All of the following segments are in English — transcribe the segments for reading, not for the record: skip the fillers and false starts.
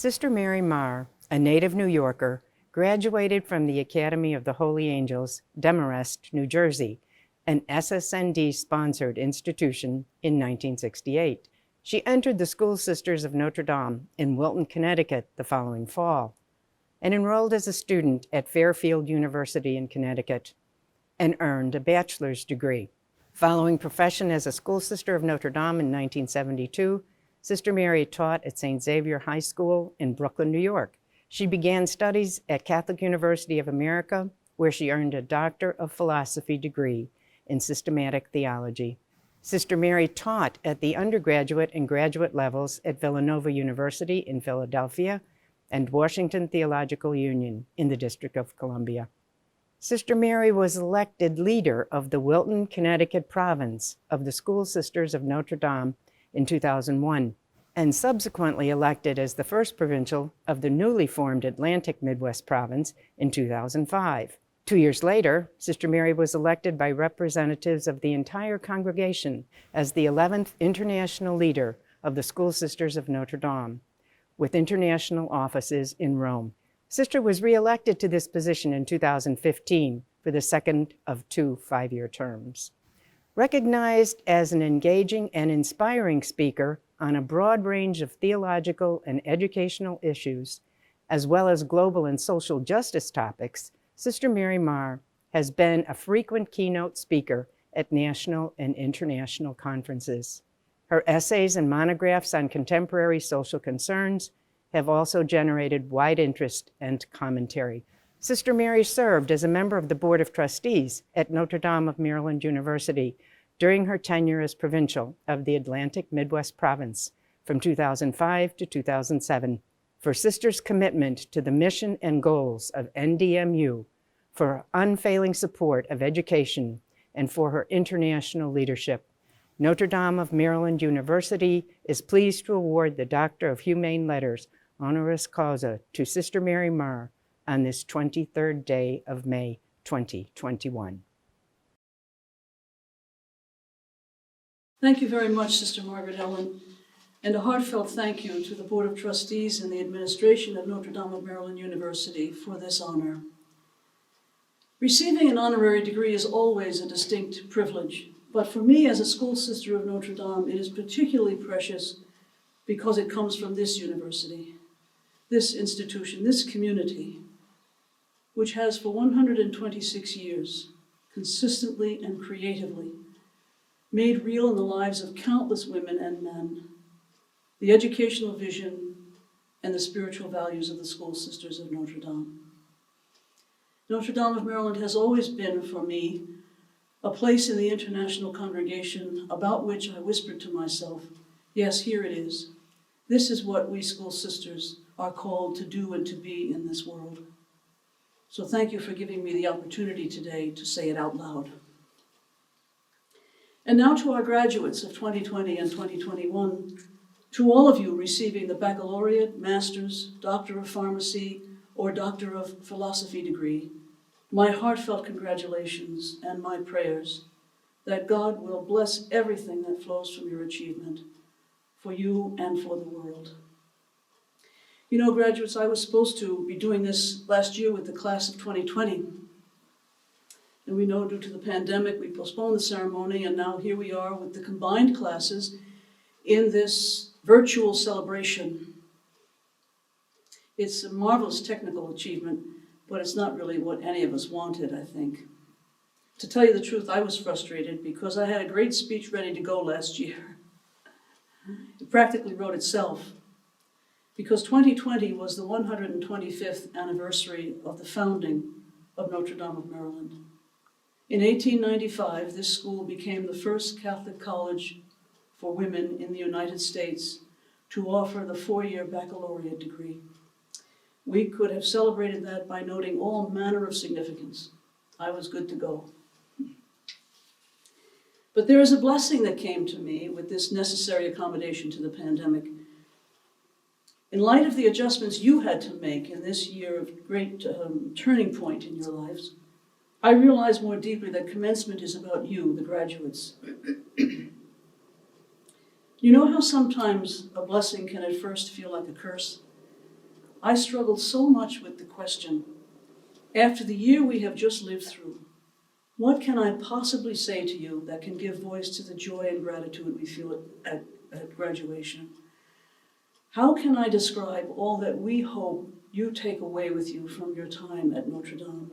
Sister Mary Marr, a native New Yorker, graduated from the Academy of the Holy Angels, Demarest, New Jersey, an SSND-sponsored institution, in 1968. She entered the School Sisters of Notre Dame in Wilton, Connecticut the following fall, and enrolled as a student at Fairfield University in Connecticut, and earned a bachelor's degree. Following profession as a School Sister of Notre Dame in 1972, Sister Mary taught at St. Xavier High School in Brooklyn, New York. She began studies at Catholic University of America, where she earned a Doctor of Philosophy degree in systematic theology. Sister Mary taught at the undergraduate and graduate levels at Villanova University in Philadelphia and Washington Theological Union in the District of Columbia. Sister Mary was elected leader of the Wilton, Connecticut province of the School Sisters of Notre Dame in 2001, and subsequently elected as the first provincial of the newly formed Atlantic Midwest province in 2005. 2 years later, Sister Mary was elected by representatives of the entire congregation as the 11th international leader of the School Sisters of Notre Dame, with international offices in Rome. Sister was re-elected to this position in 2015 for the second of 2 5-year terms. Recognized as an engaging and inspiring speaker on a broad range of theological and educational issues, as well as global and social justice topics, Sister Mary Marr has been a frequent keynote speaker at national and international conferences. Her essays and monographs on contemporary social concerns have also generated wide interest and commentary. Sister Mary served as a member of the Board of Trustees at Notre Dame of Maryland University during her tenure as provincial of the Atlantic Midwest Province from 2005 to 2007 for Sister's commitment to the mission and goals of NDMU, for her unfailing support of education, and for her international leadership. Notre Dame of Maryland University is pleased to award the Doctor of Humane Letters honoris causa to Sister Mary Marr on this 23rd day of May 2021. Thank you very much, Sister Margaret Ellen, and a heartfelt thank you to the Board of Trustees and the administration of Notre Dame of Maryland University for this honor. Receiving an honorary degree is always a distinct privilege, but for me as a School Sister of Notre Dame, it is particularly precious because it comes from this university, this institution, this community, which has for 126 years, consistently and creatively, made real in the lives of countless women and men the educational vision and the spiritual values of the School Sisters of Notre Dame. Notre Dame of Maryland has always been, for me, a place in the international congregation about which I whispered to myself, yes, here it is. This is what we School Sisters are called to do and to be in this world. So thank you for giving me the opportunity today to say it out loud. And now to our graduates of 2020 and 2021, to all of you receiving the baccalaureate, master's, Doctor of Pharmacy, or Doctor of Philosophy degree, my heartfelt congratulations and my prayers that God will bless everything that flows from your achievement for you and for the world. You know, graduates, I was supposed to be doing this last year with the class of 2020. And we know due to the pandemic, we postponed the ceremony, and now here we are with the combined classes in this virtual celebration. It's a marvelous technical achievement, but it's not really what any of us wanted, I think. To tell you the truth, I was frustrated because I had a great speech ready to go last year. It practically wrote itself, because 2020 was the 125th anniversary of the founding of Notre Dame of Maryland. In 1895, this school became the first Catholic college for women in the United States to offer the 4-year baccalaureate degree. We could have celebrated that by noting all manner of significance. I was good to go. But there is a blessing that came to me with this necessary accommodation to the pandemic. In light of the adjustments you had to make in this year of great turning point in your lives, I realized more deeply that commencement is about you, the graduates. You know how sometimes a blessing can at first feel like a curse? I struggled so much with the question, after the year we have just lived through, what can I possibly say to you that can give voice to the joy and gratitude we feel at graduation? How can I describe all that we hope you take away with you from your time at Notre Dame?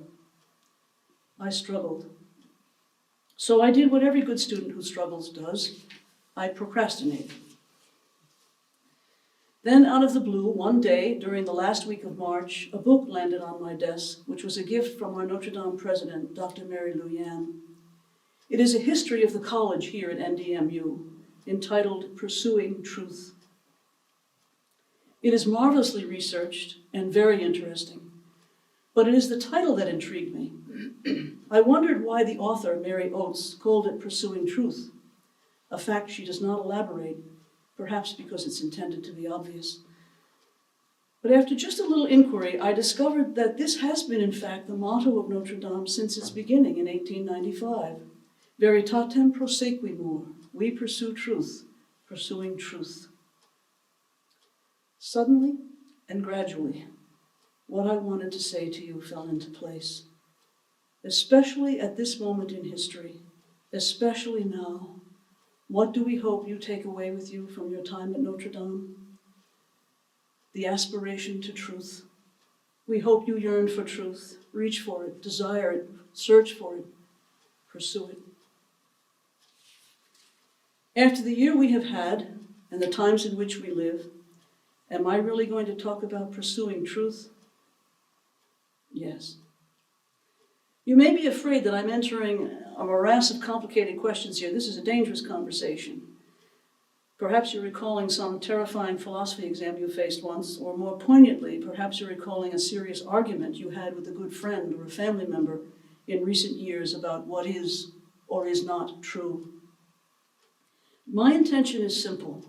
I struggled. So I did what every good student who struggles does. I procrastinated. Then, out of the blue, one day during the last week of March, a book landed on my desk, which was a gift from our Notre Dame president, Dr. Mary Lou Yan. It is a history of the college here at NDMU, entitled Pursuing Truth. It is marvelously researched and very interesting, but it is the title that intrigued me. I wondered why the author, Mary Oates, called it Pursuing Truth, a fact she does not elaborate, perhaps because it's intended to be obvious. But after just a little inquiry, I discovered that this has been, in fact, the motto of Notre Dame since its beginning in 1895. Veritatem prosequimur, we pursue truth, pursuing truth. Suddenly and gradually, what I wanted to say to you fell into place. Especially at this moment in history, especially now, what do we hope you take away with you from your time at Notre Dame? The aspiration to truth. We hope you yearn for truth, reach for it, desire it, search for it, pursue it. After the year we have had and the times in which we live, am I really going to talk about pursuing truth? Yes. You may be afraid that I'm entering a morass of complicated questions here. This is a dangerous conversation. Perhaps you're recalling some terrifying philosophy exam you faced once, or more poignantly, perhaps you're recalling a serious argument you had with a good friend or a family member in recent years about what is or is not true. My intention is simple.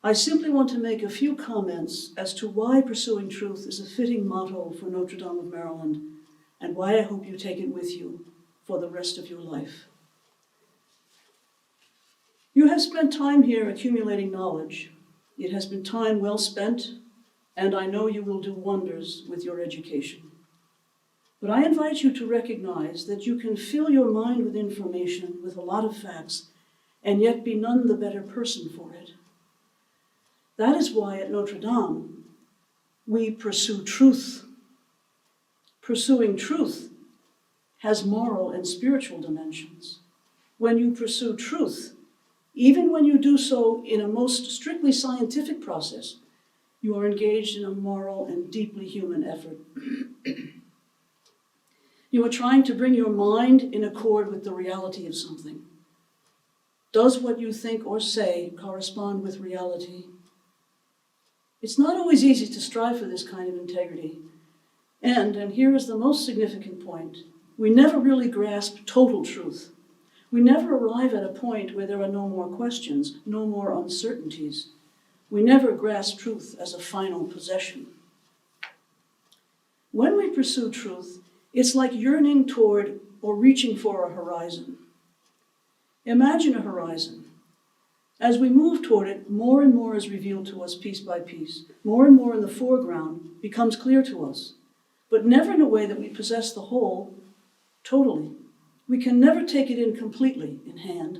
I simply want to make a few comments as to why pursuing truth is a fitting motto for Notre Dame of Maryland, and why I hope you take it with you for the rest of your life. You have spent time here accumulating knowledge. It has been time well spent, and I know you will do wonders with your education. But I invite you to recognize that you can fill your mind with information, with a lot of facts, and yet be none the better person for it. That is why at Notre Dame, we pursue truth. Pursuing truth has moral and spiritual dimensions. When you pursue truth, even when you do so in a most strictly scientific process, you are engaged in a moral and deeply human effort. You are trying to bring your mind in accord with the reality of something. Does what you think or say correspond with reality? It's not always easy to strive for this kind of integrity. And here is the most significant point, we never really grasp total truth. We never arrive at a point where there are no more questions, no more uncertainties. We never grasp truth as a final possession. When we pursue truth, it's like yearning toward or reaching for a horizon. Imagine a horizon. As we move toward it, more and more is revealed to us piece by piece. More and more in the foreground becomes clear to us, but never in a way that we possess the whole totally. We can never take it in completely in hand,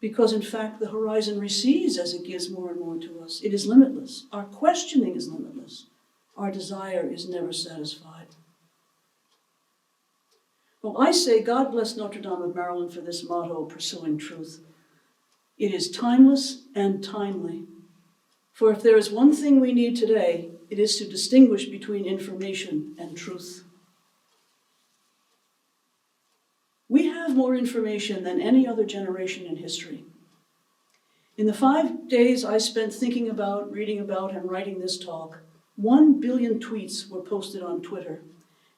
because in fact the horizon recedes as it gives more and more to us. It is limitless. Our questioning is limitless. Our desire is never satisfied. Well, I say God bless Notre Dame of Maryland for this motto, pursuing truth. It is timeless and timely. For if there is one thing we need today, it is to distinguish between information and truth. We have more information than any other generation in history. In the 5 days I spent thinking about, reading about, and writing this talk, 1 billion tweets were posted on Twitter,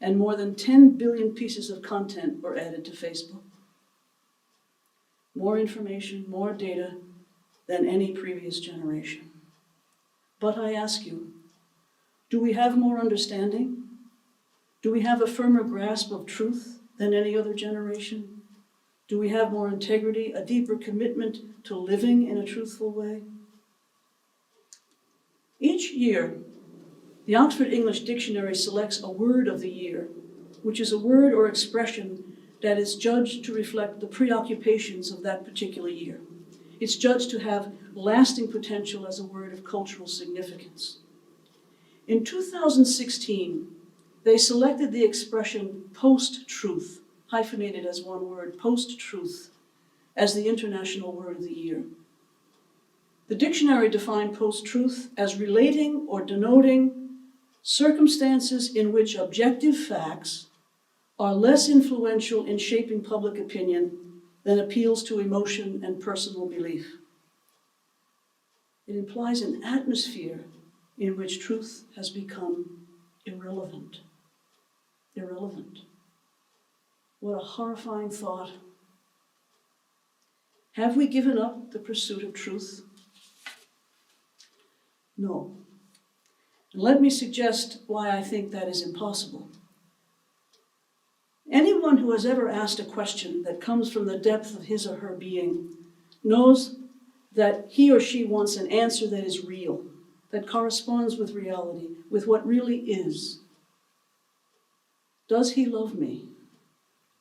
and more than 10 billion pieces of content were added to Facebook. More information, more data than any previous generation. But I ask you, do we have more understanding? Do we have a firmer grasp of truth than any other generation? Do we have more integrity, a deeper commitment to living in a truthful way? Each year, The Oxford English Dictionary selects a word of the year, which is a word or expression that is judged to reflect the preoccupations of that particular year. It's judged to have lasting potential as a word of cultural significance. In 2016, they selected the expression post-truth, hyphenated as one word, post-truth, as the International Word of the Year. The dictionary defined post-truth as relating or denoting circumstances in which objective facts are less influential in shaping public opinion than appeals to emotion and personal belief. It implies an atmosphere in which truth has become irrelevant. Irrelevant. What a horrifying thought. Have we given up the pursuit of truth? No. And let me suggest why I think that is impossible. Anyone who has ever asked a question that comes from the depth of his or her being knows that he or she wants an answer that is real, that corresponds with reality, with what really is. Does he love me?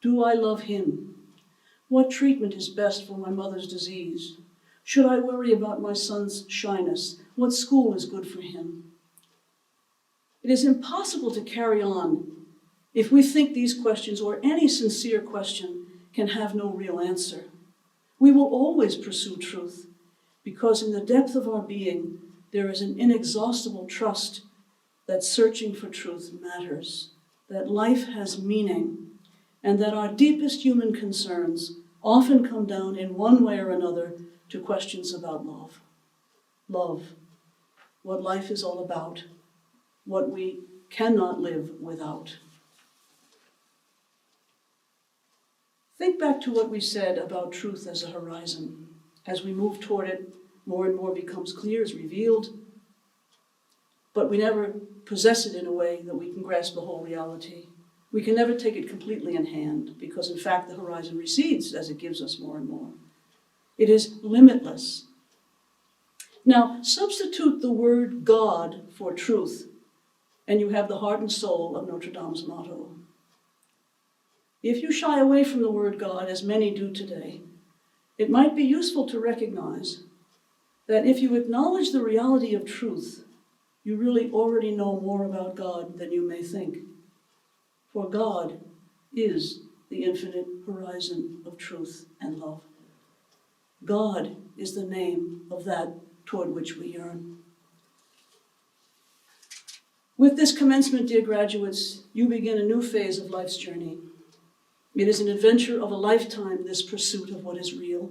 Do I love him? What treatment is best for my mother's disease? Should I worry about my son's shyness? What school is good for him? It is impossible to carry on if we think these questions, or any sincere question, can have no real answer. We will always pursue truth, because in the depth of our being, there is an inexhaustible trust that searching for truth matters, that life has meaning, and that our deepest human concerns often come down in one way or another to questions about love. Love, what life is all about, what we cannot live without. Think back to what we said about truth as a horizon. As we move toward it, more and more becomes clear, is revealed, but we never possess it in a way that we can grasp the whole reality. We can never take it completely in hand, because in fact the horizon recedes as it gives us more and more. It is limitless. Now, substitute the word God for truth, and you have the heart and soul of Notre Dame's motto. If you shy away from the word God, as many do today, it might be useful to recognize that if you acknowledge the reality of truth, you really already know more about God than you may think. For God is the infinite horizon of truth and love. God is the name of that toward which we yearn. With this commencement, dear graduates, you begin a new phase of life's journey. It is an adventure of a lifetime, this pursuit of what is real.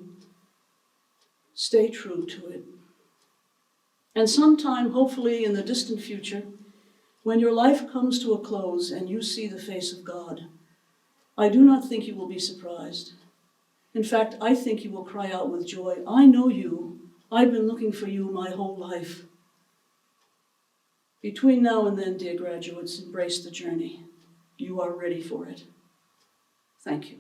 Stay true to it. And sometime, hopefully in the distant future, when your life comes to a close and you see the face of God, I do not think you will be surprised. In fact, I think you will cry out with joy, I know you. I've been looking for you my whole life. Between now and then, dear graduates, embrace the journey. You are ready for it. Thank you.